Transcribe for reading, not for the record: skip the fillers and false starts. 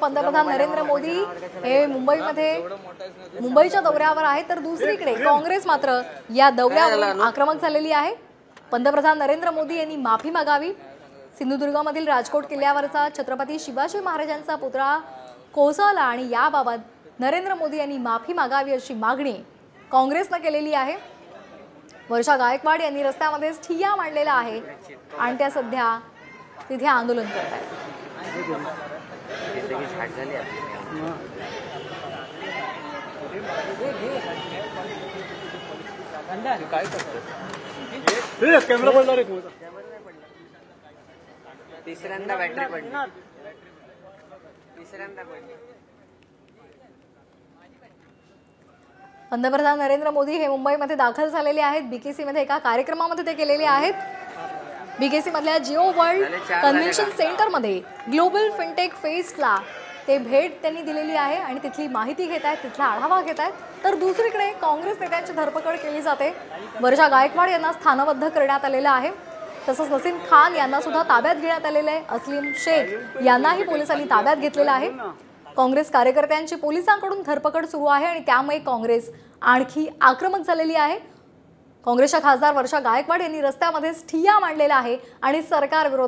पंतप्रधान नरेंद्र मोदी हे मुंबईच्या दौऱ्यावर आहेत, तर दुसरीकडे काँग्रेस मात्र या दौऱ्यावर आक्रमक झालेली आहे। पंतप्रधान नरेंद्र मोदी यांनी माफी मागावी। सिंधुदुर्गमधील राजकोट किल्ल्यावरचा छत्रपती शिवाजी महाराजांचा पुतळा कोसळला आणि याबाबत नरेंद्र मोदी यांनी माफी मागावी अशी मागणी काँग्रेसने केलेली आहे। वर्षा गायकवाड यांनी रस्त्यामध्ये ठिय्या मांडलेला आहे आणि त्या सध्या तिथे आंदोलन करत आहेत। कॅमेरा बंद आहे। तिसऱ्यांदा बॅटरी पडली, तिसऱ्यांदा पडली। पंतप्रधान नरेंद्र मोदी हे मुंबईमध्ये दाखल झालेले आहेत। बीकेसी मध्ये एका कार्यक्रमामध्ये ते गेलेले आहेत। बीकेसी मधल्या जिओ वर्ल्ड कन्व्हेन्शन सेंटर मध्ये ग्लोबल फिनटेक फेस्टला ते भेट त्यांनी दिलेली आहे आणि तिथली माहिती घेत आहेत, तिथला आढावा घेत आहेत। तर दुसरीकडे काँग्रेस नेत्यांची धरपकड केली जाते। वर्षा गायकवाड यांना स्थानबद्ध करण्यात आलेलं आहे। तसंच नसीम खान यांना सुद्धा ताब्यात घेण्यात आलेलं आहे। अस्लीम शेख यांनाही पोलिसांनी ताब्यात घेतलेलं आहे। काँग्रेस कार्यकर्त्यांची पोलिसांकडून धरपकड सुरू आहे आणि त्यामुळे काँग्रेस आणखी आक्रमक झालेली आहे। काँग्रेसच्या खासदार वर्षा गायकवाड यांनी रस्त्यामध्ये ठिय्या मांडलेला आहे आणि सरकार विरोधात